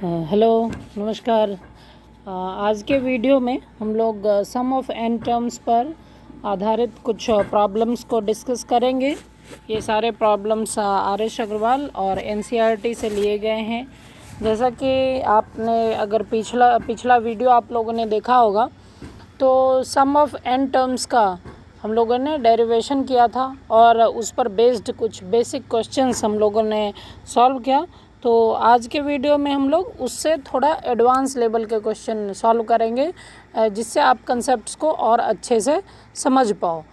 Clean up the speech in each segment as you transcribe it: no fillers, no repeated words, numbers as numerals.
Hello, नमस्कार। आज के वीडियो में हम लोग सम ऑफ एन टर्म्स पर आधारित कुछ प्रॉब्लम्स को डिस्कस करेंगे। ये सारे प्रॉब्लम्स आर.एस. अग्रवाल और एनसीईआरटी से लिए गए हैं। जैसा कि आपने अगर पिछला वीडियो आप लोगों ने देखा होगा तो सम ऑफ एन टर्म्स का हम लोगों ने डेरिवेशन किया था और उस पर बेस्ड कुछ बेसिक क्वेश्चंस हम लोगों ने सॉल्व किया। तो आज के वीडियो में हम लोग उससे थोड़ा एडवांस लेवल के क्वेश्चन सॉल्व करेंगे, जिससे आप कंसेप्ट्स को और अच्छे से समझ पाओ।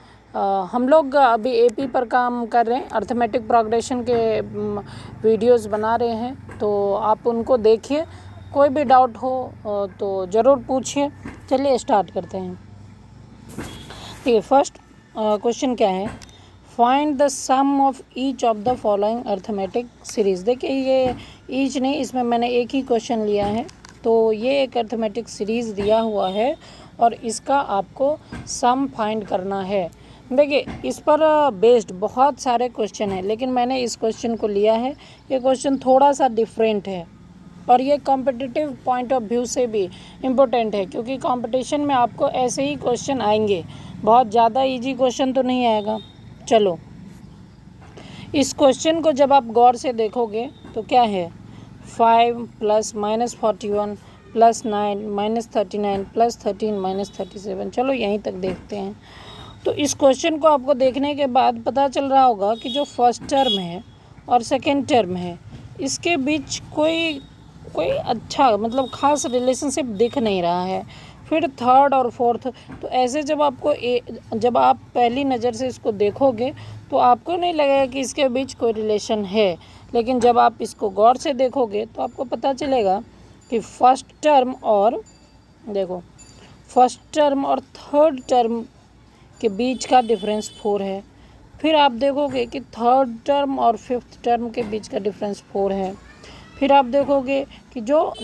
हम लोग अभी एपी पर काम कर रहे हैं, अर्थमेटिक प्रोग्रेशन के वीडियोस बना रहे हैं, तो आप उनको देखिए। कोई भी डाउट हो तो ज़रूर पूछिए। चलिए स्टार्ट करते हैं। ठीक है, फर्स्ट क्वेश्चन क्या है, find the sum of each of the following arithmetic series. देखिए, ये ईच नहीं, इसमें मैंने एक ही क्वेश्चन लिया है। तो ये एक अर्थमेटिक सीरीज़ दिया हुआ है और इसका आपको सम फाइंड करना है। देखिए, इस पर बेस्ड बहुत सारे क्वेश्चन हैं, लेकिन मैंने इस क्वेश्चन को लिया है। ये क्वेश्चन थोड़ा सा डिफरेंट है और ये कॉम्पिटिटिव पॉइंट ऑफ व्यू से भी इम्पोर्टेंट है, क्योंकि कंपटीशन में आपको ऐसे ही क्वेश्चन आएंगे। बहुत ज़्यादा इजी क्वेश्चन तो नहीं आएगा। चलो, इस क्वेश्चन को जब आप गौर से देखोगे तो क्या है, 5 प्लस -41 प्लस 9 -39 प्लस 13 -37। चलो यहीं तक देखते हैं। तो इस क्वेश्चन को आपको देखने के बाद पता चल रहा होगा कि जो फर्स्ट टर्म है और सेकेंड टर्म है, इसके बीच कोई अच्छा मतलब ख़ास रिलेशनशिप दिख नहीं रहा है। फिर थर्ड और फोर्थ, तो ऐसे जब जब आप पहली नज़र से इसको देखोगे तो आपको नहीं लगेगा कि इसके बीच कोई रिलेशन है, लेकिन जब आप इसको गौर से देखोगे तो आपको पता चलेगा कि फर्स्ट टर्म और थर्ड टर्म के बीच का डिफरेंस 4 है। फिर आप देखोगे कि थर्ड टर्म और फिफ्थ टर्म के बीच का डिफरेंस 4 है। फिर आप देखोगे कि जो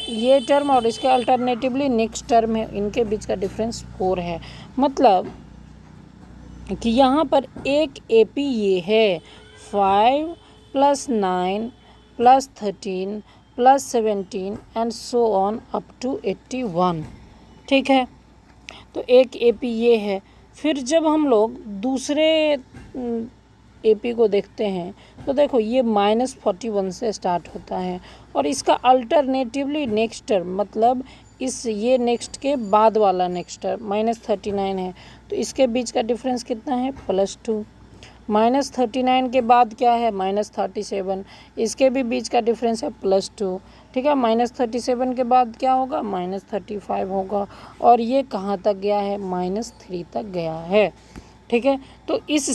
ये टर्म और इसके अल्टरनेटिवली नेक्स्ट टर्म है, इनके बीच का डिफरेंस 4 है। मतलब कि यहाँ पर एक एपी ये है 5 plus 9 plus 13 plus 17 and so on up to 81। ठीक है, तो एक एपी ये है। फिर जब हम लोग दूसरे एपी को देखते हैं तो देखो, ये -41 से स्टार्ट होता है और इसका अल्टरनेटिवली नेक्स्ट टर्म, मतलब ये नेक्स्ट के बाद वाला नेक्स्ट टर्म -39 है। तो इसके बीच का डिफरेंस कितना है, +2। -39 के बाद क्या है, -37। इसके भी बीच का डिफरेंस है +2। ठीक है, -37 के बाद क्या होगा, -35 होगा। और ये कहाँ तक गया है, -3 तक गया है। ठीक है, तो इस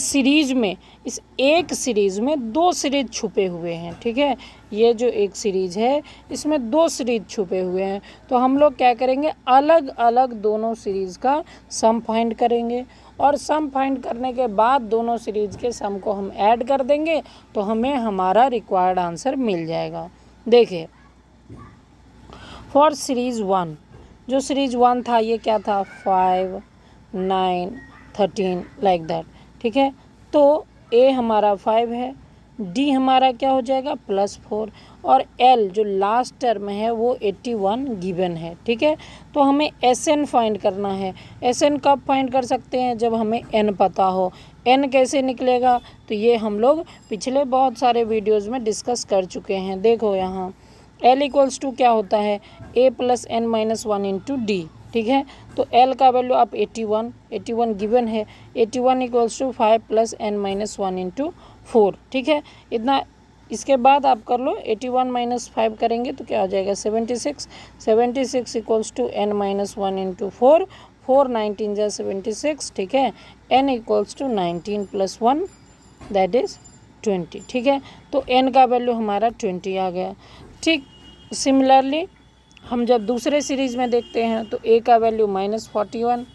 एक सीरीज़ में 2 सीरीज छुपे हुए हैं। ठीक है, ये जो एक सीरीज़ है इसमें 2 सीरीज छुपे हुए हैं। तो हम लोग क्या करेंगे, अलग अलग दोनों सीरीज़ का सम फाइंड करेंगे और सम फाइंड करने के बाद दोनों सीरीज़ के सम को हम ऐड कर देंगे तो हमें हमारा रिक्वायर्ड आंसर मिल जाएगा। देखिए, फॉर सीरीज़ 1, जो सीरीज़ 1 था ये क्या था, 5 9 13 लाइक दैट। ठीक है, तो ए हमारा 5 है, डी हमारा क्या हो जाएगा, +4, और एल जो लास्ट टर्म है वो 81 गिवन है। ठीक है, तो हमें एस एन फाइंड करना है। एस एन कब फाइंड कर सकते हैं, जब हमें एन पता हो। एन कैसे निकलेगा, तो ये हम लोग पिछले बहुत सारे वीडियोज़ में डिस्कस कर चुके हैं। देखो यहाँ L इक्वल्स टू क्या होता है, A + n-1 इंटू डी। ठीक है, तो L का वैल्यू आप 81 गिवन है। 81 इक्वल्स टू 5 + n-1 इंटू 4। ठीक है, इतना। इसके बाद आप कर लो, 81 - 5 करेंगे तो क्या हो जाएगा, 76 इक्वल्स टू n-1 इंटू 4। 4 19 × 76। ठीक है, n equals to 19 + 1 that is 20। ठीक है, तो n का वैल्यू हमारा 20 आ गया। ठीक, सिमिलरली हम जब दूसरे सीरीज़ में देखते हैं तो a का वैल्यू -41,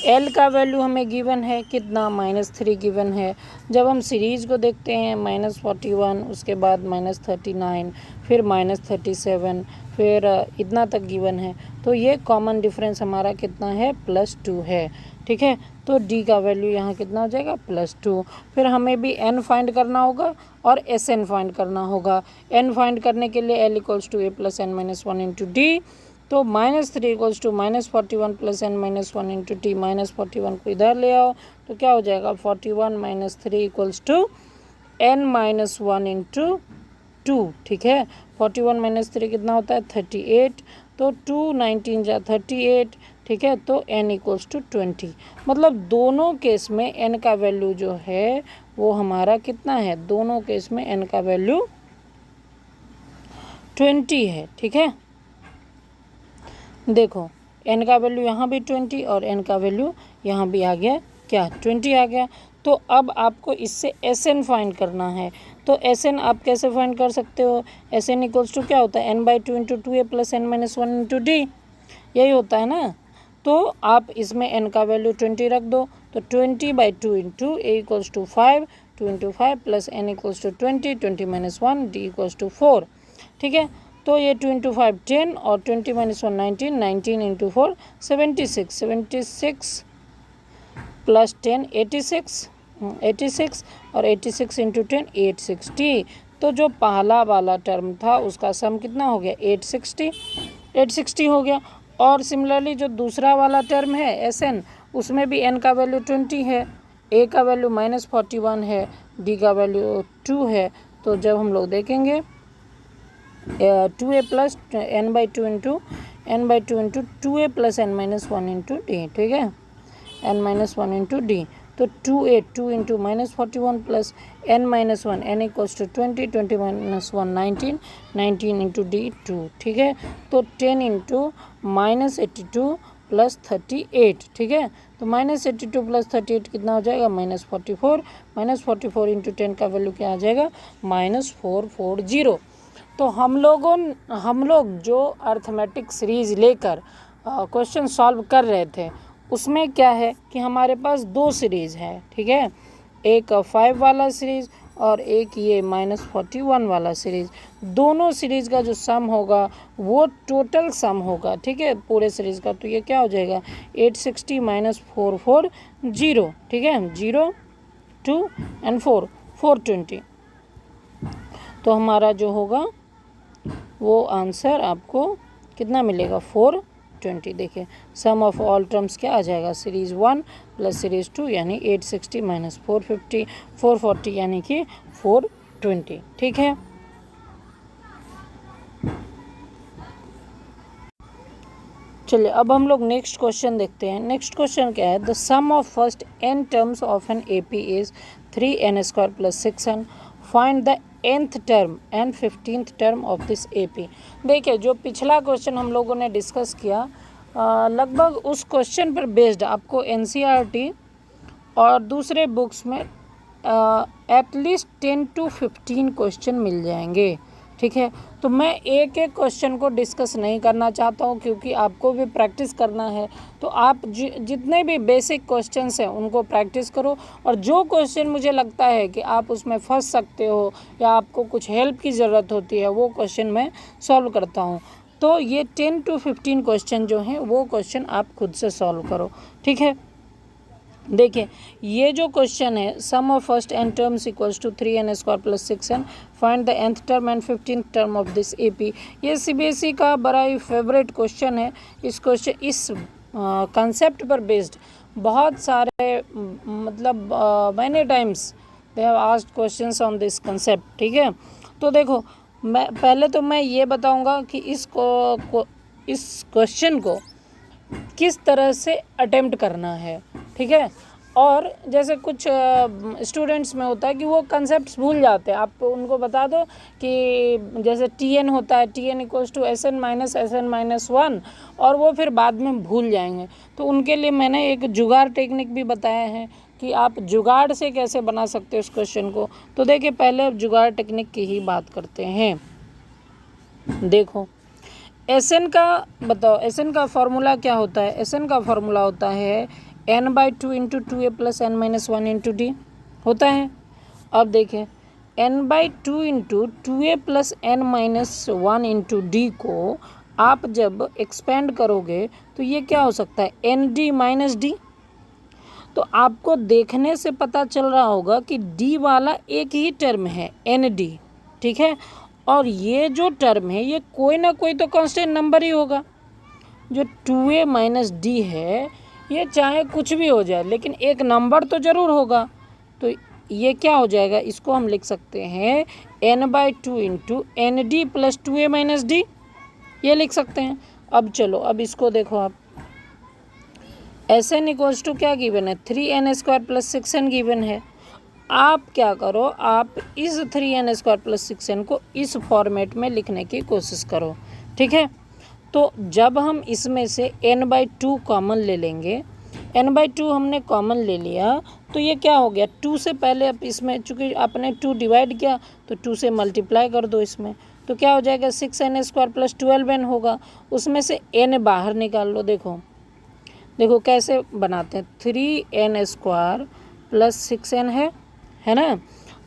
एल का वैल्यू हमें गिवन है कितना, -3 गिवन है। जब हम सीरीज़ को देखते हैं -41, उसके बाद -39, फिर -37, फिर इतना तक गिवन है, तो ये कॉमन डिफरेंस हमारा कितना है, +2 है। ठीक है, तो डी का वैल्यू यहाँ कितना हो जाएगा, +2। फिर हमें भी एन फाइंड करना होगा और एस एन फाइंड करना होगा। एन फाइंड करने के लिए L = A + n-1 × D, तो -3 = -41 + n-1 × T। -41 को इधर ले आओ तो क्या हो जाएगा, 41 - 3 = n-1 × 2। ठीक है, 41 - 3 कितना होता है, 38, तो 2 19 जा 38। ठीक है, तो n = 20। मतलब दोनों केस में n का वैल्यू जो है वो हमारा कितना है, दोनों केस में n का वैल्यू 20 है। ठीक है, देखो n का वैल्यू यहाँ भी 20 और n का वैल्यू यहाँ भी आ गया, क्या 20 आ गया। तो अब आपको इससे Sn फाइंड करना है। तो Sn आप कैसे फाइंड कर सकते हो, Sn = क्या होता है, n/2 × 2a + n-1 × D, यही होता है ना। तो आप इसमें n का वैल्यू 20 रख दो, तो 20/2 × a = 5, 2 × 5 + n = 20, 20 - 1 D = 4। ठीक है, तो ये 2 × 5 10 और 20 - 1 19, 19 × 4 76, 76 + 10 86, 86 और 86 × 10 860। तो जो पहला वाला टर्म था उसका सम कितना हो गया, 860, 860 हो गया। और सिमिलरली जो दूसरा वाला टर्म है Sn, उसमें भी n का वैल्यू 20 है, a का वैल्यू -41 है, d का वैल्यू 2 है। तो जब हम लोग देखेंगे 2a + n/2 × 2a + n-1 × d। ठीक है, n-1 × d, तो 2a 2 × -41 + n-1, n = 20, 20 - 1 19, 19 × d 2। ठीक है, तो 10 × -82 + 38। ठीक है, तो -82 + 38 कितना हो जाएगा, -44, -44 × 10 का वैल्यू क्या आ जाएगा, -440। तो हम लोग जो अर्थमेटिक सीरीज़ लेकर क्वेश्चन सॉल्व कर रहे थे, उसमें क्या है कि हमारे पास 2 सीरीज़ है। ठीक है, एक 5 वाला सीरीज़ और एक ये -41 वाला सीरीज़। दोनों सीरीज़ का जो सम होगा वो टोटल सम होगा। ठीक है, पूरे सीरीज़ का, तो ये क्या हो जाएगा, 860 - 440। ठीक है, 0 2 और 4 420। तो हमारा जो होगा वो आंसर आपको कितना मिलेगा, 420। देखिए सम ऑफ ऑल टर्म्स क्या आ जाएगा, सीरीज़ 1 + सीरीज़ 2 यानी 860 - 450 440 यानी कि 420। ठीक है, चलिए अब हम लोग नेक्स्ट क्वेश्चन देखते हैं। नेक्स्ट क्वेश्चन क्या है, the sum of first n terms of an AP is 3n² + 6n। Find the nth term and 15th term of this AP। देखिए जो पिछला क्वेश्चन हम लोगों ने डिस्कस किया, लगभग उस क्वेश्चन पर बेस्ड आपको NCERT और दूसरे बुक्स में एटलीस्ट 10 to 15 क्वेश्चन मिल जाएंगे। ठीक है, तो मैं एक एक क्वेश्चन को डिस्कस नहीं करना चाहता हूँ क्योंकि आपको भी प्रैक्टिस करना है। तो आप जितने भी बेसिक क्वेश्चंस हैं उनको प्रैक्टिस करो, और जो क्वेश्चन मुझे लगता है कि आप उसमें फंस सकते हो या आपको कुछ हेल्प की ज़रूरत होती है वो क्वेश्चन मैं सॉल्व करता हूँ। तो ये 10 to 15 क्वेश्चन जो हैं वो क्वेश्चन आप खुद से सॉल्व करो। ठीक है, देखिए ये जो क्वेश्चन है, sum of first n terms equals to 3n² + 6n, find the nth term and 15th term of this AP। ये CBSE का बड़ा ही फेवरेट क्वेश्चन है। इस कंसेप्ट पर बेस्ड बहुत सारे मतलब many times they have asked questions on this concept. ठीक है, तो देखो मैं ये बताऊंगा कि इस क्वेश्चन को किस तरह से अटेम्प्ट करना है। ठीक है, और जैसे कुछ स्टूडेंट्स में होता है कि वो कंसेप्ट भूल जाते हैं, आप उनको बता दो कि जैसे TN होता है, TN = SN - SN - 1, और वो फिर बाद में भूल जाएंगे। तो उनके लिए मैंने एक जुगाड़ टेक्निक भी बताया है कि आप जुगाड़ से कैसे बना सकते हो इस क्वेश्चन को। तो देखिए पहले जुगाड़ टेक्निक की ही बात करते हैं। देखो Sn का बताओ, Sn का फॉर्मूला क्या होता है, Sn का फॉर्मूला होता है n/2 into 2a plus n minus 1 into D होता है। अब देखें n/2 into 2a plus n minus 1 into D को आप जब एक्सपेंड करोगे तो ये क्या हो सकता है, एन डी माइनस डी। तो आपको देखने से पता चल रहा होगा कि डी वाला एक ही टर्म है एन डी, ठीक है। और ये जो टर्म है ये कोई ना कोई तो कांस्टेंट नंबर ही होगा। जो 2a माइनस डी है ये चाहे कुछ भी हो जाए लेकिन एक नंबर तो ज़रूर होगा। तो ये क्या हो जाएगा, इसको हम लिख सकते हैं n/2 into N D plus 2a minus D, ये लिख सकते हैं। अब चलो अब इसको देखो आप, एस एन इक्वल्स टू क्या गिवन है, 3n² प्लस 6n गिवन है। आप क्या करो, आप इस 3n² प्लस 6n को इस फॉर्मेट में लिखने की कोशिश करो, ठीक है। तो जब हम इसमें से n/2 कॉमन ले लेंगे, n/2 हमने कॉमन ले लिया तो ये क्या हो गया, 2 से पहले अब इसमें चूँकि आपने 2 डिवाइड किया तो 2 से मल्टीप्लाई कर दो इसमें, तो क्या हो जाएगा 6n² प्लस 12n होगा। उसमें से n बाहर निकाल लो। देखो देखो कैसे बनाते हैं, 3n² प्लस 6n है ना।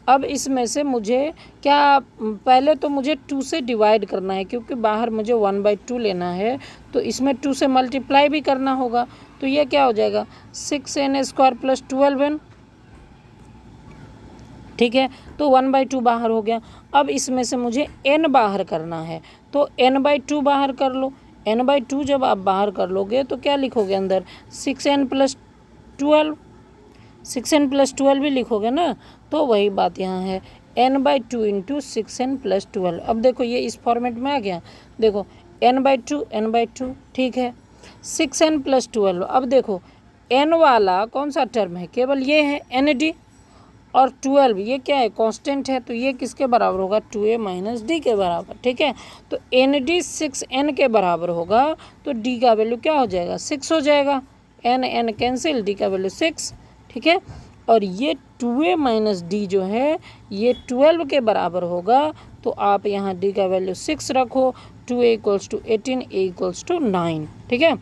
अब इसमें से मुझे क्या, पहले तो मुझे 2 से डिवाइड करना है क्योंकि बाहर मुझे 1/2 लेना है, तो इसमें 2 से मल्टीप्लाई भी करना होगा। तो ये क्या हो जाएगा 6n² प्लस 12n, ठीक है। तो 1/2 बाहर हो गया। अब इसमें से मुझे n बाहर करना है, तो n/2 बाहर कर लो। n/2 जब आप बाहर कर लोगे तो क्या लिखोगे अंदर, 6n प्लस 12, 6n प्लस 12 भी लिखोगे ना। तो वही बात यहाँ है, n/2 इंटू 6n प्लस 12। अब देखो ये इस फॉर्मेट में आ गया। देखो n/2 ठीक है, 6n प्लस 12। अब देखो n वाला कौन सा टर्म है, केवल ये है एन डी, और 12 ये क्या है, कांस्टेंट है, तो ये किसके बराबर होगा, 2a माइनस डी के बराबर, ठीक है। तो एन डी 6n के बराबर होगा, तो डी का वैल्यू क्या हो जाएगा, 6 हो जाएगा। n कैंसिल, डी का वैल्यू 6, ठीक है। और ये 2a माइनस डी जो है ये 12 के बराबर होगा, तो आप यहाँ डी का वैल्यू 6 रखो। 2a equals to 18, a equals to 9, ठीक है।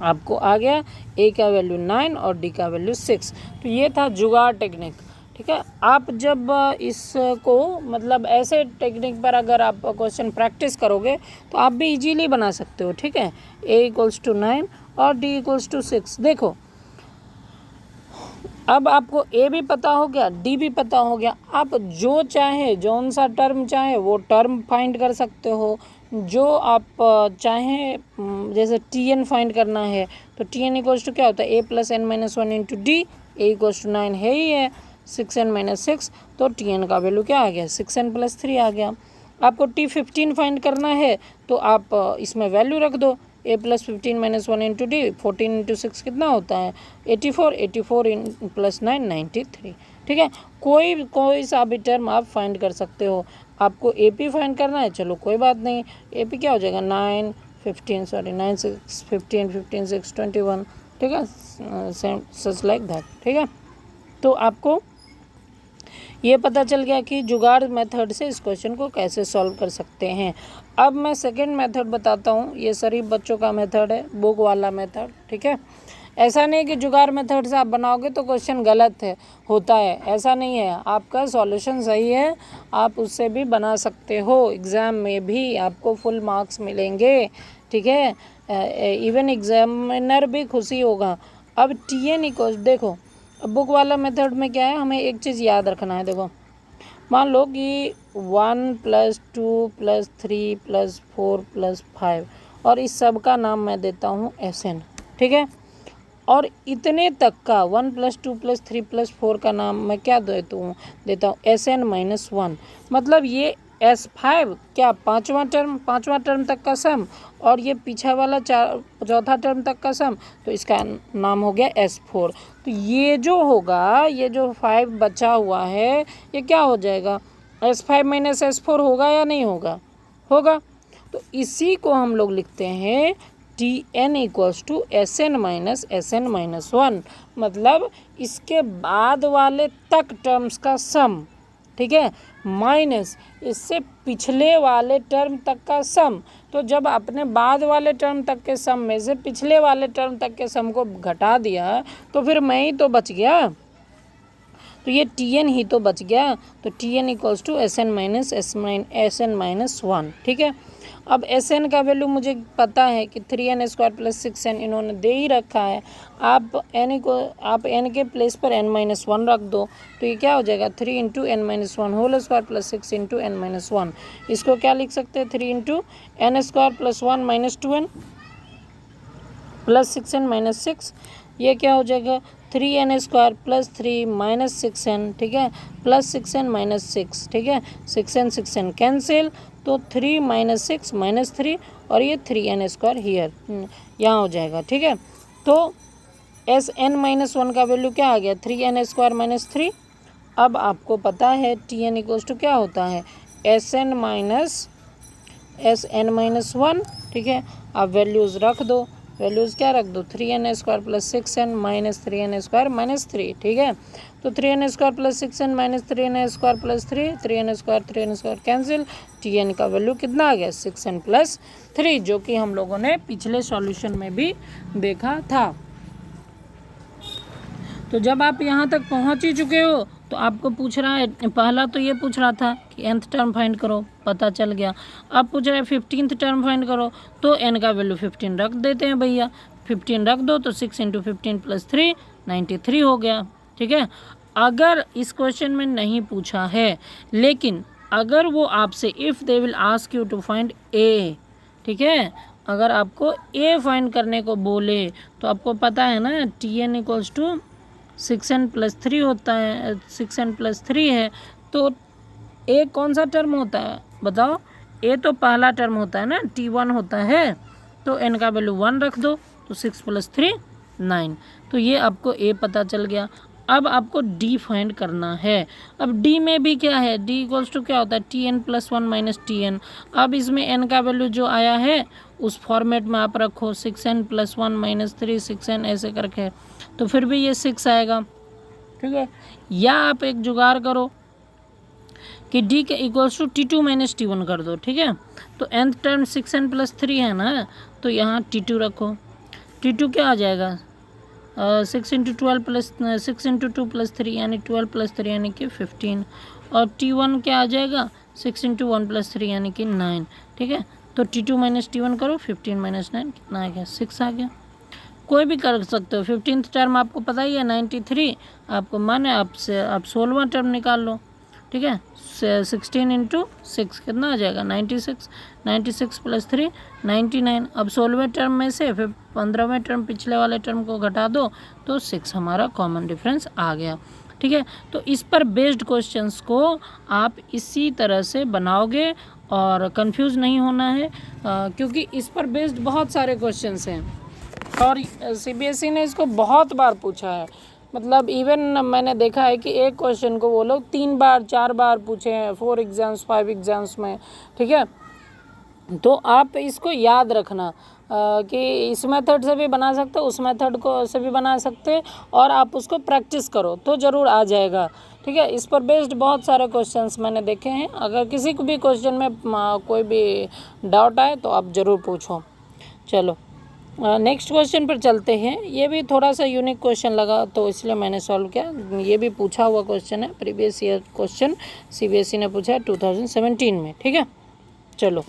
आपको आ गया a का वैल्यू 9 और d का वैल्यू 6। तो ये था जुगाड़ टेक्निक, ठीक है। आप जब इसको मतलब ऐसे टेक्निक पर अगर आप क्वेश्चन प्रैक्टिस करोगे तो आप भी इजीली बना सकते हो, ठीक है। a इक्वल्स टू 9 और d इक्वल्स टू 6। देखो अब आपको ए भी पता हो गया, डी भी पता हो गया। आप जो चाहे, जौन सा टर्म चाहे वो टर्म फाइंड कर सकते हो। जो आप चाहें, जैसे टी एन फाइंड करना है तो टी एन इक्वल्स टू क्या होता है, a plus N minus 1 into d, a equals to 9 है ही है, 6n माइनस 6, तो टी एन का वैल्यू क्या आ गया, 6n प्लस 3 आ गया। आपको T15 फाइंड करना है तो आप इसमें वैल्यू रख दो, a plus 15 minus 1 into D, 14 into 6 कितना होता है 84, 84 प्लस 9 93, ठीक है। कोई सा भी टर्म आप फाइंड कर सकते हो। आपको AP फाइंड करना है, चलो कोई बात नहीं, AP क्या हो जाएगा 9 6 15 6 21, ठीक है, सच लाइक दैट, ठीक है। तो आपको ये पता चल गया कि जुगाड़ मेथड से इस क्वेश्चन को कैसे सॉल्व कर सकते हैं। अब मैं सेकंड मेथड बताता हूँ, ये शरीफ बच्चों का मेथड है, बुक वाला मेथड, ठीक है। ऐसा नहीं कि जुगाड़ मेथड से आप बनाओगे तो क्वेश्चन गलत होता है, ऐसा नहीं है। आपका सॉल्यूशन सही है, आप उससे भी बना सकते हो, एग्ज़ाम में भी आपको फुल मार्क्स मिलेंगे, ठीक है। इवन एग्जामिनर भी खुशी होगा। अब TN इक्वल्स, देखो बुक वाला मेथड में क्या है, हमें एक चीज़ याद रखना है। देखो मान लो कि 1 प्लस 2 प्लस 3 प्लस 4 प्लस 5 और इस सब का नाम मैं देता हूँ SN, ठीक है। और इतने तक का 1 प्लस 2 प्लस 3 प्लस 4 का नाम मैं क्या देता हूँ SN माइनस 1। मतलब ये S5 क्या पाँचवा टर्म तक का सम, और ये पीछा वाला चौथा टर्म तक का सम, तो इसका नाम हो गया S4। तो ये जो होगा, ये जो 5 बचा हुआ है ये क्या हो जाएगा, S5 माइनस S4 होगा या नहीं होगा, होगा। तो इसी को हम लोग लिखते हैं TN equals to SN minus 1, मतलब इसके बाद वाले तक टर्म्स का सम, ठीक है, माइनस इससे पिछले वाले टर्म तक का सम। तो जब आपने बाद वाले टर्म तक के सम में से पिछले वाले टर्म तक के सम को घटा दिया तो फिर मैं ही तो बच गया, तो ये टी एन ही तो बच गया। तो T N equals to S N minus one. ठीक है, अब एस एन का वैल्यू मुझे पता है कि 3n² प्लस 6n इन्होंने दे ही रखा है। आप n के प्लेस पर n-1 रख दो, तो ये क्या हो जाएगा 3 into n-1 whole square plus 6 into n-1। इसको क्या लिख सकते हैं 3 into n² plus 1 minus 2n plus 6n minus 6। ये क्या हो जाएगा 3n² प्लस 3 माइनस 6n, ठीक है, प्लस 6n माइनस 6, ठीक है, 6n कैंसिल, तो 3 माइनस 6 माइनस 3 और ये 3n² हियर यहाँ हो जाएगा। ठीक है, तो Sn-1 का वैल्यू क्या आ गया 3n² माइनस 3। अब आपको पता है Tn इक्वल्स टू क्या होता है Sn माइनस 1। ठीक है, आप वैल्यूज़ रख दो, वैल्यूज़ क्या रख दो 3n² plus 6n minus 3n² minus 3। ठीक है, तो 3n² plus 6n minus 3n² plus 3n² cancel, tn का वैल्यू कितना आ गया 6n प्लस 3, जो कि हम लोगों ने पिछले सॉल्यूशन में भी देखा था। तो जब आप यहाँ तक पहुँच ही चुके हो तो आपको पूछ रहा है, पहला तो ये पूछ रहा था कि nth टर्म फाइंड करो, पता चल गया। अब पूछ रहा है 15th टर्म फाइंड करो, तो n का वैल्यू 15 रख देते हैं भैया, 15 रख दो तो 6 इंटू 15 प्लस 3 93 हो गया। ठीक है, अगर इस क्वेश्चन में नहीं पूछा है, लेकिन अगर वो आपसे if they will ask you to find a, ठीक है, अगर आपको a फाइंड करने को बोले तो आपको पता है ना tn equals to 6n plus 3 होता है, 6n प्लस 3 है, तो a कौन सा टर्म होता है बताओ, a तो पहला टर्म होता है ना, t1 होता है, तो n का वैल्यू 1 रख दो, तो 6 प्लस 3 9। तो ये आपको a पता चल गया। अब आपको d फाइंड करना है। अब d में भी क्या है, d इक्वल्स टू क्या होता है tn प्लस 1 माइनस tn। अब इसमें n का वैल्यू जो आया है उस फॉर्मेट में आप रखो 6n प्लस 1 माइनस 3 6n ऐसे करके, तो फिर भी ये 6 आएगा। ठीक है, या आप एक जुगाड़ करो कि d के equals to t2 minus t1 कर दो। ठीक है, तो nth टर्म 6n प्लस 3 है ना, तो यहाँ t2 रखो, t2 क्या आ जाएगा 6 इंटू 12 प्लस 6 इंटू 2 प्लस 3 यानी 12 प्लस 3 यानी कि 15, और t1 क्या आ जाएगा 6 इंटू 1 प्लस 3 यानी कि 9। ठीक है, तो t2 माइनस t1 करो, 15 माइनस 9 कितना आ गया 6 आ गया। कोई भी कर सकते हो, 15th टर्म आपको पता ही है 93, आपको माने आपसे आप 16वां टर्म निकाल लो। ठीक है, 16 इंटू 6 कितना आ जाएगा 96, 96 प्लस 3 99। अब 16वें टर्म में से फिर 15वें टर्म पिछले वाले टर्म को घटा दो तो 6 हमारा कॉमन डिफरेंस आ गया। ठीक है, तो इस पर बेस्ड क्वेश्चंस को आप इसी तरह से बनाओगे और कंफ्यूज नहीं होना है, क्योंकि इस पर बेस्ड बहुत सारे क्वेश्चंस हैं और सीबीएसई ने इसको बहुत बार पूछा है। मतलब इवन मैंने देखा है कि एक क्वेश्चन को वो लोग 3 बार 4 बार पूछे हैं 4 एग्ज़ाम्स 5 एग्ज़ाम्स में। ठीक है, तो आप इसको याद रखना कि इस मेथड से भी बना सकते हो, उस मेथड को से भी बना सकते हैं, और आप उसको प्रैक्टिस करो तो ज़रूर आ जाएगा। ठीक है, इस पर बेस्ड बहुत सारे क्वेश्चंस मैंने देखे हैं। अगर किसी को भी क्वेश्चन में कोई भी डाउट आए तो आप ज़रूर पूछो। चलो नेक्स्ट क्वेश्चन पर चलते हैं। ये भी थोड़ा सा यूनिक क्वेश्चन लगा तो इसलिए मैंने सॉल्व किया। ये भी पूछा हुआ क्वेश्चन है, प्रीवियस ईयर क्वेश्चन सीबीएसई ने पूछा है 2017 में। ठीक है, चलो,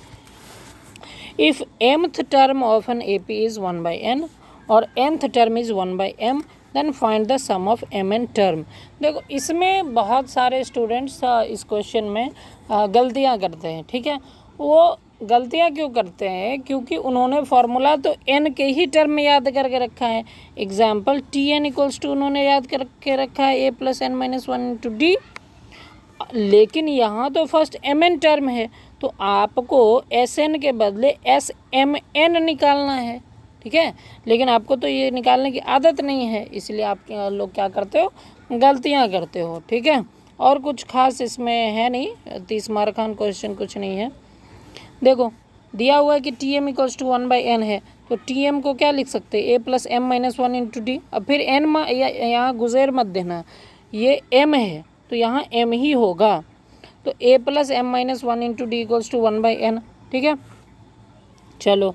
if mth term of an AP is 1/n और nth term is 1/m then find the sum of mn term. देखो इसमें बहुत सारे स्टूडेंट्स इस क्वेश्चन में गलतियाँ करते हैं। ठीक है, वो गलतियाँ क्यों करते हैं, क्योंकि उन्होंने फार्मूला तो n के ही टर्म में याद करके रखा है। एग्जाम्पल Tn इक्वल्स टू उन्होंने याद करके रखा है a plus n minus 1 into D, लेकिन यहाँ तो फर्स्ट mn टर्म है तो आपको Sn के बदले Smn निकालना है। ठीक है, लेकिन आपको तो ये निकालने की आदत नहीं है, इसलिए आप लोग क्या करते हो गलतियाँ करते हो। ठीक है, और कुछ खास इसमें है नहीं, 30 मार्क का क्वेश्चन कुछ नहीं है। देखो दिया हुआ है कि Tm इक्वल्स टू 1/n है, तो Tm को क्या लिख सकते हैं a plus m minus 1 into D. अब फिर n यहाँ गुजेर मत देना, ये m है तो यहाँ m ही होगा। तो a plus M minus one into D equals to 1/n। ठीक है, चलो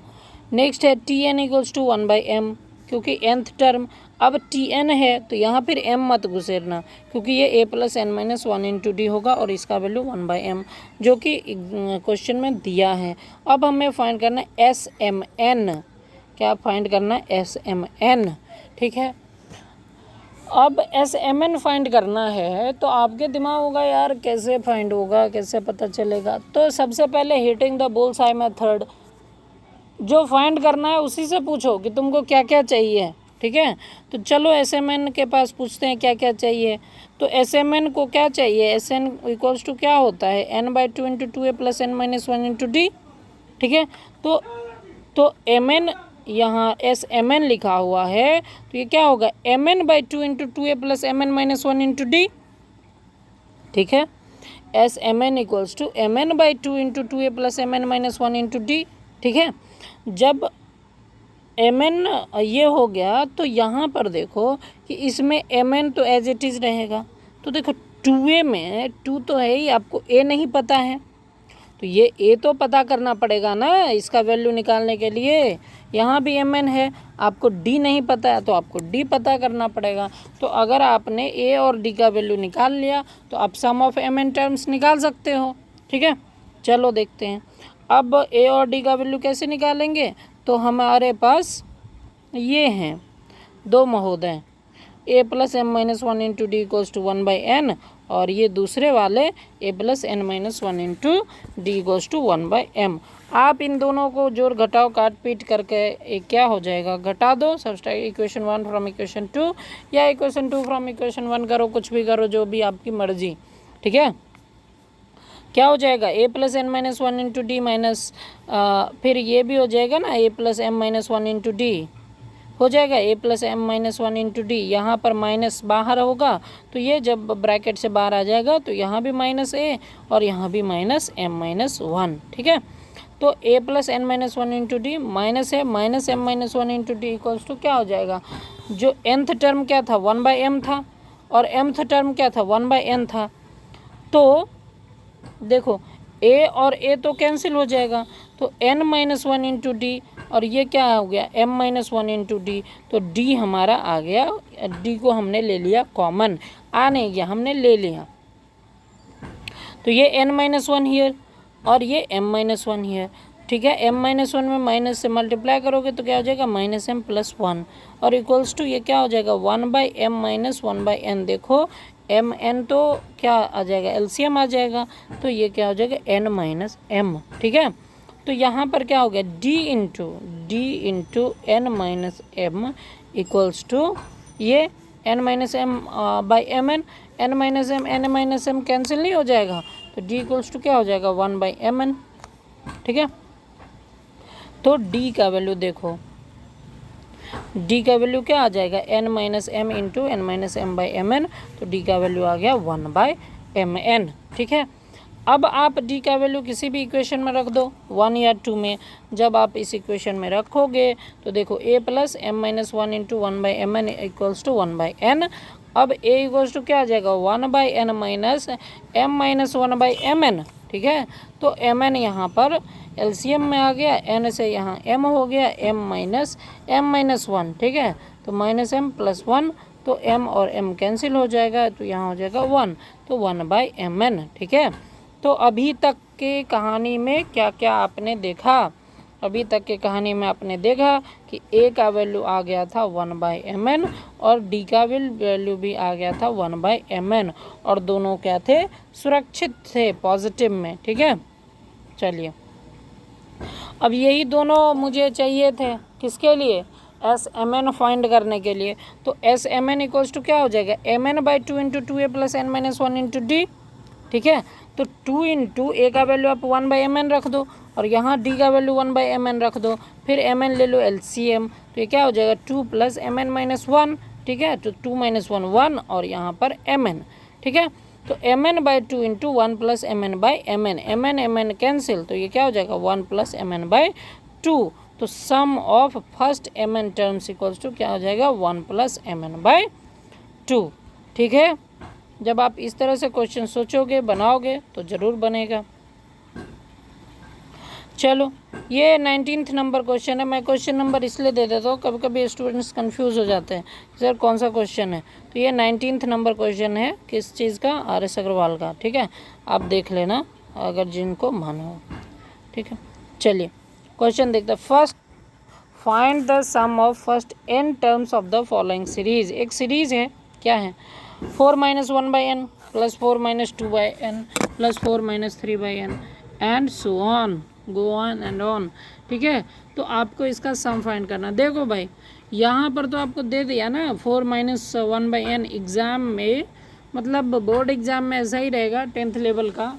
नेक्स्ट है T N equals to 1/m, क्योंकि nth टर्म, अब टी एन है तो यहाँ फिर m मत घुसेरना, क्योंकि ये a plus N minus one into D होगा और इसका वैल्यू 1/m जो कि क्वेश्चन में दिया है। अब हमें फाइंड करना है एस एम एन। क्या फाइंड करना है? S M N. ठीक है, अब एस एम एन फाइंड करना है तो आपके दिमाग होगा यार कैसे फाइंड होगा, कैसे पता चलेगा। तो सबसे पहले hitting the bull's eye method, जो फाइंड करना है उसी से पूछो कि तुमको क्या क्या चाहिए। ठीक है, तो चलो एस एम एन के पास पूछते हैं क्या क्या चाहिए। तो एस एम एन को क्या चाहिए? एस एन इक्वल्स टू क्या होता है? n/2 into 2a plus n minus one into D. ठीक है, तो एम एन यहाँ एस एम एन लिखा हुआ है तो ये क्या होगा? mn/2 into 2a plus mn minus one into D. ठीक है, S M N equals to mn/2 into 2a plus mn minus one into D. ठीक है, जब mn ये हो गया तो यहाँ पर देखो कि इसमें mn तो एज इट इज़ रहेगा। तो देखो 2a में 2 तो है ही, आपको a नहीं पता है तो ये a तो पता करना पड़ेगा ना इसका वैल्यू निकालने के लिए। यहाँ भी mn है, आपको d नहीं पता है तो आपको d पता करना पड़ेगा। तो अगर आपने a और d का वैल्यू निकाल लिया तो आप सम ऑफ mn टर्म्स निकाल सकते हो। ठीक है, चलो देखते हैं अब a और d का वैल्यू कैसे निकालेंगे। तो हमारे पास ये हैं दो महोदय, a plus M minus one into D equals to 1/n और ये दूसरे वाले a plus N minus one into D equals to 1/m। आप इन दोनों को जोड़ घटाओ काट पीट करके एक क्या हो जाएगा, घटा दो। सब्सट्रैक्ट इक्वेशन 1 फ्रॉम इक्वेशन 2 या इक्वेशन 2 फ्रॉम इक्वेशन 1 करो, कुछ भी करो, जो भी आपकी मर्जी। ठीक है, क्या हो जाएगा? a plus N minus one into D minus फिर ये भी हो जाएगा ना a plus M minus one into D हो जाएगा a plus M minus one into D. यहाँ पर माइनस बाहर होगा तो ये जब ब्रैकेट से बाहर आ जाएगा तो यहाँ भी माइनस a और यहाँ भी माइनस एम माइनस वन। ठीक है, तो a plus N minus one into D minus है minus m minus one into D equals to क्या हो जाएगा? जो nth टर्म क्या था? 1/m था और mth टर्म क्या था? 1/n था। तो देखो a और a तो कैंसिल हो जाएगा तो n minus one into D और ये क्या हो गया? m minus one into D. तो d हमारा आ गया, d को हमने ले लिया कॉमन, आ नहीं गया, हमने ले लिया। तो ये n माइनस वन हियर और ये m माइनस वन हियर। ठीक है, m माइनस वन में माइनस से मल्टीप्लाई करोगे तो क्या हो जाएगा? माइनस एम प्लस वन और इक्वल्स टू ये क्या हो जाएगा? 1/m minus 1/n। देखो एम एन तो क्या आ जाएगा? एलसीएम आ जाएगा, तो ये क्या हो जाएगा? n minus M. ठीक है, तो यहाँ पर क्या हो गया? d into N minus M equals to ये n minus M by M N minus M n minus M cancel नहीं हो जाएगा तो d इक्वल्स टू क्या हो जाएगा? 1/mn। ठीक है, तो d का वैल्यू देखो, d का वैल्यू क्या आ जाएगा? n minus M into N minus M by M N. तो d का वैल्यू आ गया 1/mn। ठीक है, अब आप d का वैल्यू किसी भी इक्वेशन में रख दो 1 या 2 में। जब आप इस इक्वेशन में रखोगे तो देखो a plus M minus one into 1/mn equals to 1/n। अब a इक्वल्स टू क्या आ जाएगा? 1/n minus m minus 1/mn। ठीक है, तो mn यहाँ पर एलसीएम में आ गया, n से यहाँ m हो गया, m माइनस वन। ठीक है, तो माइनस m प्लस वन, तो m और m कैंसिल हो जाएगा तो यहाँ हो जाएगा 1, तो 1/mn। ठीक है, तो अभी तक के कहानी में क्या क्या आपने देखा? अभी तक के कहानी में आपने देखा कि a का वैल्यू आ गया था 1/mn और d का वैल्यू भी आ गया था 1/mn और दोनों क्या थे? सुरक्षित थे, पॉजिटिव में। ठीक है, चलिए अब यही दोनों मुझे चाहिए थे किसके लिए? एस एम एन फाइंड करने के लिए। तो S M N equals to क्या हो जाएगा? mn/2 into 2a plus N minus one into D. ठीक है, तो 2 इंटू ए का वैल्यू आप 1/mn रख दो और यहाँ d का वैल्यू 1/mn रख दो, फिर mn ले लो एलसीएम, तो ये क्या हो जाएगा? 2 प्लस mn माइनस वन। ठीक है, तो 2 माइनस वन 1 और यहाँ पर mn। ठीक है, तो mn/2 into 1 plus mn/mn, mn cancel, तो ये क्या हो जाएगा? 1 प्लस mn/2। तो sum of first mn terms equals to क्या हो जाएगा? 1 प्लस mn/2। ठीक है, जब आप इस तरह से क्वेश्चन सोचोगे, बनाओगे तो ज़रूर बनेगा। चलो, ये 19th नंबर क्वेश्चन है। मैं क्वेश्चन नंबर इसलिए दे देता हूँ, कभी कभी स्टूडेंट्स कंफ्यूज हो जाते हैं सर कौन सा क्वेश्चन है। तो ये 19th नंबर क्वेश्चन है, किस चीज़ का, RS अग्रवाल का। ठीक है, आप देख लेना अगर जिनको मानो हो। ठीक है, चलिए क्वेश्चन देखते हैं। First, find the sum of first n terms of the following series. एक सीरीज है, क्या है, 4 - 1/n + 4 - 2/n + 4 - 3/n and so on, go on and on. ठीक है, तो आपको इसका सम फाइंड करना। देखो भाई, यहाँ पर तो आपको दे दिया ना 4 - 1/n। एग्ज़ाम में, मतलब बोर्ड एग्ज़ाम में ऐसा ही रहेगा, 10th लेवल का।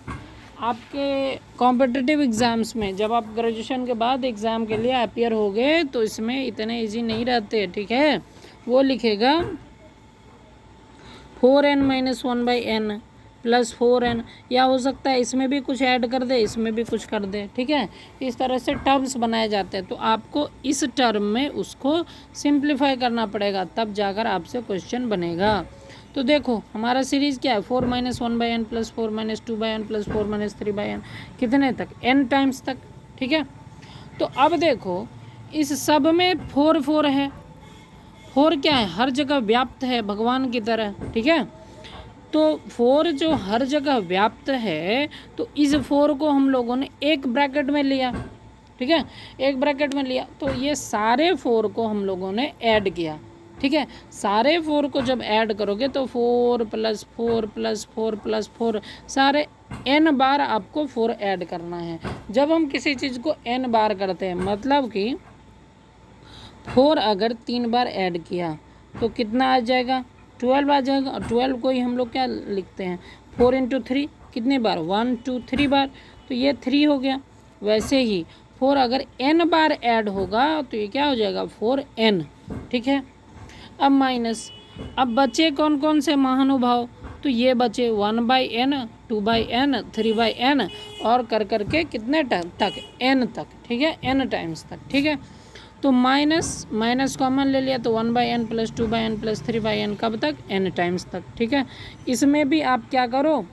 आपके कॉम्पिटिटिव एग्ज़ाम्स में जब आप ग्रेजुएशन के बाद एग्ज़ाम के लिए अपियर होगे तो इसमें इतने इजी नहीं रहते। ठीक है, वो लिखेगा 4n - 1/n + 4n, या हो सकता है इसमें भी कुछ ऐड कर दे, इसमें भी कुछ कर दे। ठीक है, इस तरह से टर्म्स बनाए जाते हैं। तो आपको इस टर्म में उसको सिंप्लीफाई करना पड़ेगा, तब जाकर आपसे क्वेश्चन बनेगा। तो देखो हमारा सीरीज़ क्या है, 4 - 1/n + 4 - 2/n + 4 - 3/n, कितने तक, n टाइम्स तक। ठीक है, तो अब देखो इस सब में 4 4 है। 4 क्या है, हर जगह व्याप्त है भगवान की तरह। ठीक है, तो 4 जो हर जगह व्याप्त है, तो इस 4 को हम लोगों ने एक ब्रैकेट में लिया। ठीक है, एक ब्रैकेट में लिया, तो ये सारे 4 को हम लोगों ने ऐड किया। ठीक है, सारे 4 को जब ऐड करोगे तो 4 + 4 + 4 + 4, सारे n बार आपको 4 ऐड करना है। जब हम किसी चीज़ को n बार करते हैं, मतलब कि 4 अगर 3 बार ऐड किया तो कितना आ जाएगा, 12 आ जाएगा। और 12 को ही हम लोग क्या लिखते हैं, 4 × 3, कितने बार, 1 2 3 बार, तो ये 3 हो गया। वैसे ही 4 अगर n बार ऐड होगा तो ये क्या हो जाएगा, 4n। ठीक है, अब माइनस, अब बचे कौन कौन से महानुभाव, तो ये बचे 1/n, 2/n, 3/n, और कर करके कितने तक, n तक। ठीक है, n टाइम्स तक। ठीक है, तो माइनस कॉमन ले लिया, तो 1/n + 2/n + 3/n, कब तक, n टाइम्स तक। ठीक है, इसमें भी आप क्या करो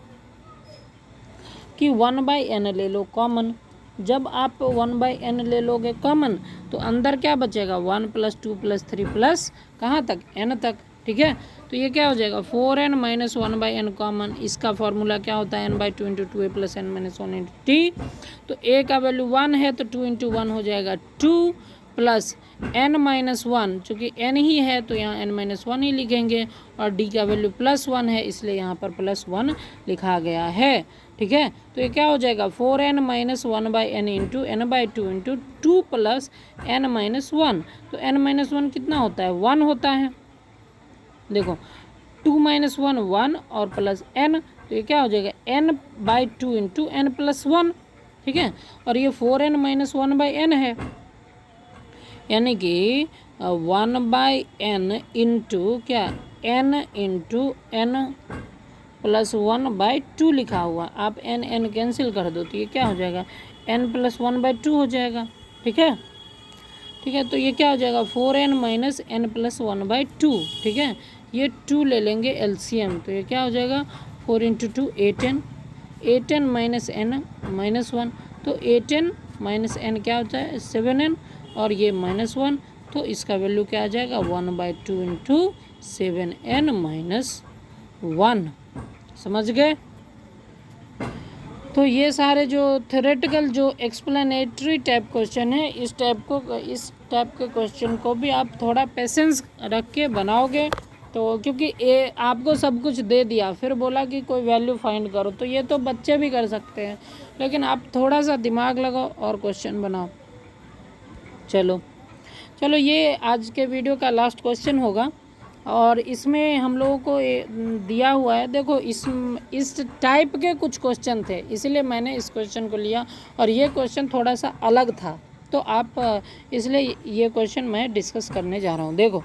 कि 1/n ले लो कॉमन। जब आप 1/n ले लोगे कॉमन, तो अंदर क्या बचेगा, 1 + 2 + 3 प्लस कहाँ तक, n तक। ठीक है, तो ये क्या हो जाएगा, 4n - 1/n कॉमन। इसका फॉर्मूला क्या होता है, n/2 × 2a + n - 1 × t। तो a का वैल्यू 1 है, तो 2 × 1 हो जाएगा 2 प्लस n - 1, चूँकि n ही है तो यहाँ n - 1 ही लिखेंगे, और d का वैल्यू +1 है, इसलिए यहाँ पर +1 लिखा गया है। ठीक है, तो ये क्या हो जाएगा, 4n - 1/n × n/2 × 2 + n - 1, तो n - 1 कितना होता है, 1 होता है। देखो 2 - 1 1 और प्लस n, तो ये क्या हो जाएगा, n/2 × n + 1। ठीक है, और ये 4n - 1/n है, यानी कि 1/n इंटू क्या, n × n + 1/2 लिखा हुआ। आप n कैंसिल कर दो तो ये क्या हो जाएगा, n + 1/2 हो जाएगा। ठीक है, ठीक है, तो ये क्या हो जाएगा, 4n - n + 1/2। ठीक है, ये 2 ले लेंगे LCM, तो ये क्या हो जाएगा, 4 × 2 8n, 8n - n -1, तो 8n - n क्या होता है, 7n, और ये -1, तो इसका वैल्यू क्या आ जाएगा, 1/2 × 7n - 1। समझ गए। तो ये सारे जो थ्योरेटिकल, जो एक्सप्लेनेटरी टाइप क्वेश्चन है, इस टाइप के क्वेश्चन को भी आप थोड़ा पेशेंस रख के बनाओगे, तो क्योंकि ये आपको सब कुछ दे दिया, फिर बोला कि कोई वैल्यू फाइंड करो, तो ये तो बच्चे भी कर सकते हैं, लेकिन आप थोड़ा सा दिमाग लगाओ और क्वेश्चन बनाओ। चलो ये आज के वीडियो का लास्ट क्वेश्चन होगा, और इसमें हम लोगों को दिया हुआ है, देखो इस टाइप के कुछ क्वेश्चन थे, इसलिए मैंने इस क्वेश्चन को लिया, और ये क्वेश्चन थोड़ा सा अलग था, तो आप इसलिए ये क्वेश्चन मैं डिस्कस करने जा रहा हूँ। देखो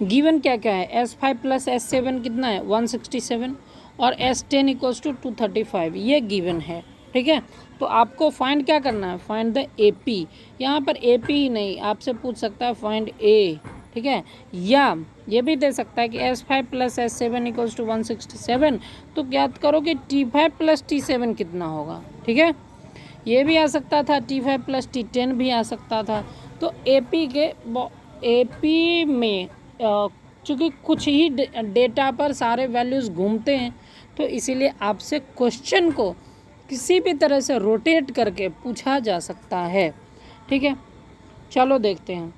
गिवन क्या क्या है, S5 + S7 कितना है, 167, और S10 = 235, ये गिवन है। ठीक है, तो आपको फाइंड क्या करना है, फाइंड द AP। यहाँ पर AP ही नहीं, आपसे पूछ सकता है फाइंड A, ठीक है। या ये भी दे सकता है कि S5 plus S7 equals to 167, तो ज्ञात करो कि T5 प्लस T7 कितना होगा। ठीक है, ये भी आ सकता था, T5 प्लस T10 भी आ सकता था। तो एपी में चूँकि कुछ ही डेटा पर सारे वैल्यूज़ घूमते हैं, तो इसीलिए आपसे क्वेश्चन को किसी भी तरह से रोटेट करके पूछा जा सकता है। ठीक है, चलो देखते हैं।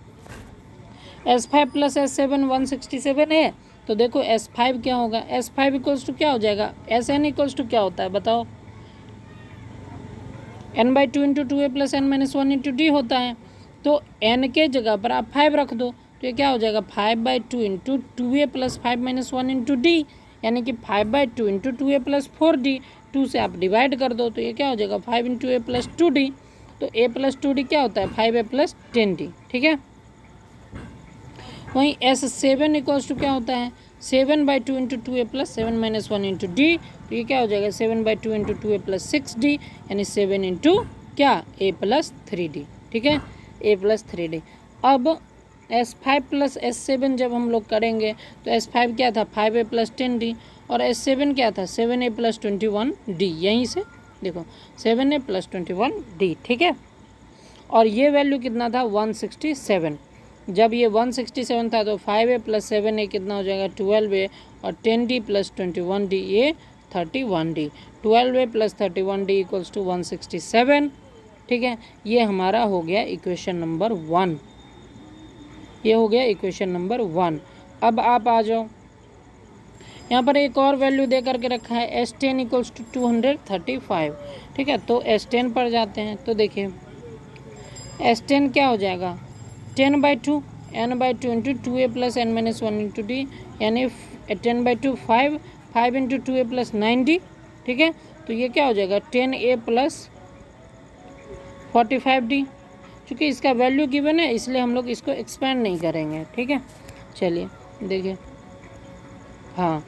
S5 प्लस S7 167 है, तो देखो S5 क्या होगा, S5 इक्वल्स टू क्या हो जाएगा, SN इक्वल्स टू क्या होता है बताओ, n/2 into 2a plus n minus 1 into D होता है। तो n के जगह पर आप 5 रख दो, तो ये क्या हो जाएगा 5/2 into 2a plus 5 minus 1 into D, यानी कि 5/2 इंटू 2a प्लस 4d। 2 से आप डिवाइड कर दो, तो ये क्या हो जाएगा 5 इंटू a प्लस 2d। तो a प्लस 2d क्या होता है 5a प्लस 10d। ठीक है, वहीं S7 इक्वल्स टू क्या होता है 7/2 into 2a plus 7 minus 1 into D. तो ये क्या हो जाएगा 7/2 इंटू 2a प्लस 6d, यानी 7 इंटू क्या a प्लस 3d। ठीक है, a प्लस 3d। अब S5 प्लस S7 जब हम लोग करेंगे, तो S5 क्या था 5a प्लस 10d, और S7 क्या था 7a प्लस 21d। यहीं से देखो 7a प्लस 21d। ठीक है, और ये वैल्यू कितना था 167। जब ये 167 था तो 5a प्लस 7a कितना हो जाएगा 12a, और 10d प्लस 21d ये 31d। 12a plus 31d equals to 167। ठीक है, ये हमारा हो गया इक्वेशन नंबर 1। ये हो गया इक्वेशन नंबर 1। अब आप आ जाओ, यहाँ पर एक और वैल्यू दे करके रखा है S10 इक्वल्स टू 235। ठीक है, तो S10 पर जाते हैं, तो देखिए S10 क्या हो जाएगा 10/2 n/2 into 2a plus n minus 1 into D, यानी 10/2 5 इंटू 2a प्लस 9d। ठीक है, तो ये क्या हो जाएगा 10a प्लस 45d। चूँकि इसका वैल्यू गिवन है इसलिए हम लोग इसको एक्सपेंड नहीं करेंगे। ठीक है, चलिए देखिए, हाँ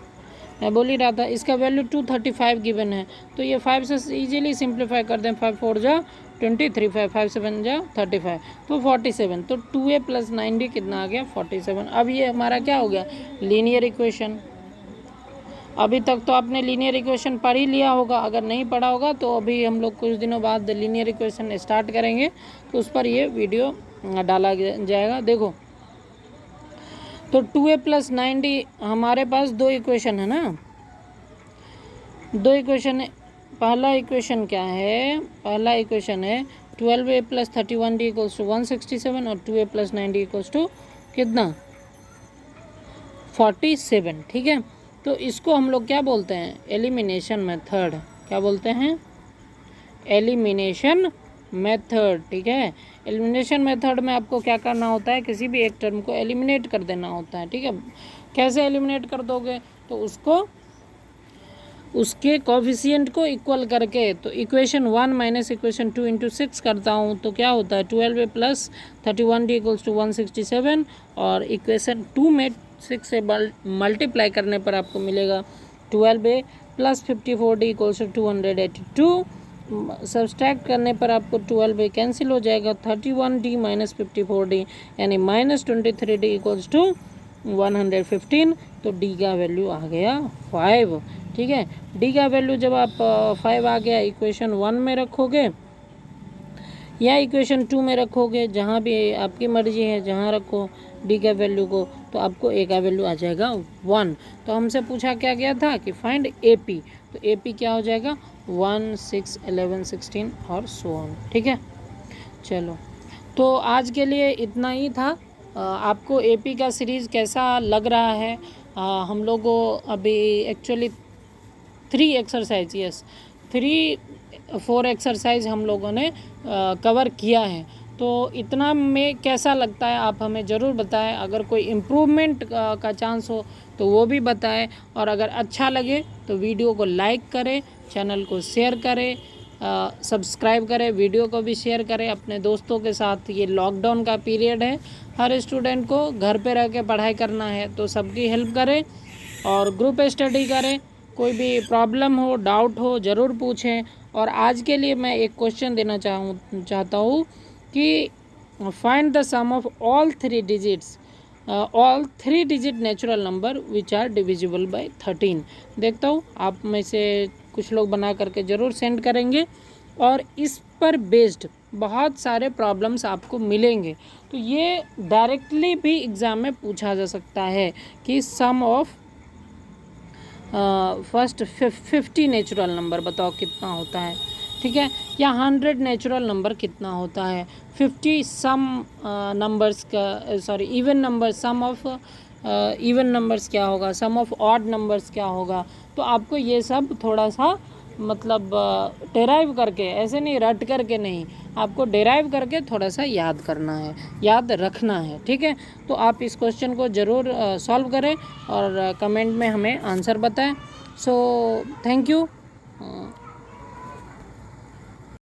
मैं बोल ही रहा था इसका वैल्यू 235 गिवन है, तो ये 5 से इजीली सिंप्लीफाई कर दें। 5 4 जा 23, 5 7 जा 35, तो 47। तो 2a प्लस 9d कितना आ गया 47। अब ये हमारा क्या हो गया लीनियर इक्वेशन। अभी तक तो आपने लीनियर इक्वेशन पढ़ ही लिया होगा, अगर नहीं पढ़ा होगा तो अभी हम लोग कुछ दिनों बाद लीनियर इक्वेशन स्टार्ट करेंगे, तो उस पर ये वीडियो डाला जाएगा। देखो, तो 2a प्लस 9d हमारे पास दो इक्वेशन है ना, दो इक्वेशन है। पहला इक्वेशन क्या है, पहला इक्वेशन है 12a plus 31d equals to 167, और 2a plus 9d equals to कितना 47। ठीक है, तो इसको हम लोग क्या बोलते हैं एलिमिनेशन मेथड। क्या बोलते हैं एलिमिनेशन मेथड। ठीक है, एलिमिनेशन मेथड में आपको क्या करना होता है किसी भी एक टर्म को एलिमिनेट कर देना होता है। ठीक है, कैसे एलिमिनेट कर दोगे, तो उसको उसके कोफिशिएंट को इक्वल करके, तो इक्वेशन 1 माइनस इक्वेशन 2 इंटू 6 करता हूँ, तो क्या होता है 12a plus 31d equals to 167, और इक्वेशन 2 में 6 से मल्टीप्लाई करने पर आपको मिलेगा 12a plus 54d equals to 282। Subtract करने पर आपको 12a कैंसिल हो जाएगा, 31d माइनस 54d यानी माइनस 23d इक्वल्स टू 115। तो डी का वैल्यू आ गया 5। ठीक है, डी का वैल्यू जब आप 5 आ गया इक्वेशन 1 में रखोगे या इक्वेशन 2 में रखोगे, जहाँ भी आपकी मर्जी है जहाँ रखो डी का वैल्यू को, तो आपको ए का वैल्यू आ जाएगा 1। तो हमसे पूछा क्या गया था कि फाइंड ए पी, तो ए पी क्या हो जाएगा 1 6 11 16 और सो ऑन। ठीक है, चलो तो आज के लिए इतना ही था। आपको एपी का सीरीज़ कैसा लग रहा है, हम लोगों अभी एक्चुअली 4 एक्सरसाइज हम लोगों ने कवर किया है, तो इतना में कैसा लगता है आप हमें ज़रूर बताएं। अगर कोई इम्प्रूवमेंट का चांस हो तो वो भी बताएं, और अगर अच्छा लगे तो वीडियो को लाइक करें, चैनल को शेयर करें, सब्सक्राइब करें, वीडियो को भी शेयर करें अपने दोस्तों के साथ। ये लॉकडाउन का पीरियड है, हर स्टूडेंट को घर पे रह के पढ़ाई करना है, तो सबकी हेल्प करें और ग्रुप स्टडी करें। कोई भी प्रॉब्लम हो, डाउट हो, ज़रूर पूछें। और आज के लिए मैं एक क्वेश्चन देना चाहता हूँ कि find the sum of all 3 digits all 3 digit natural number which are divisible by 13। देखता हूँ आप में से कुछ लोग बना करके ज़रूर सेंड करेंगे, और इस पर बेस्ड बहुत सारे प्रॉब्लम्स आपको मिलेंगे। तो ये डायरेक्टली भी एग्ज़ाम में पूछा जा सकता है कि सम ऑफ फर्स्ट 50 नेचुरल नंबर बताओ कितना होता है, ठीक है, या 100 नेचुरल नंबर कितना होता है, 50 सम नंबर्स का, sorry even number, sum of even numbers क्या होगा, सम ऑफ ऑड नंबर्स क्या होगा। तो आपको ये सब थोड़ा सा मतलब डेराइव करके, ऐसे नहीं रट करके नहीं, आपको डेराइव करके थोड़ा सा याद करना है, याद रखना है, ठीक है। तो आप इस क्वेश्चन को ज़रूर सॉल्व करें और कमेंट में हमें आंसर बताएं। So thank you.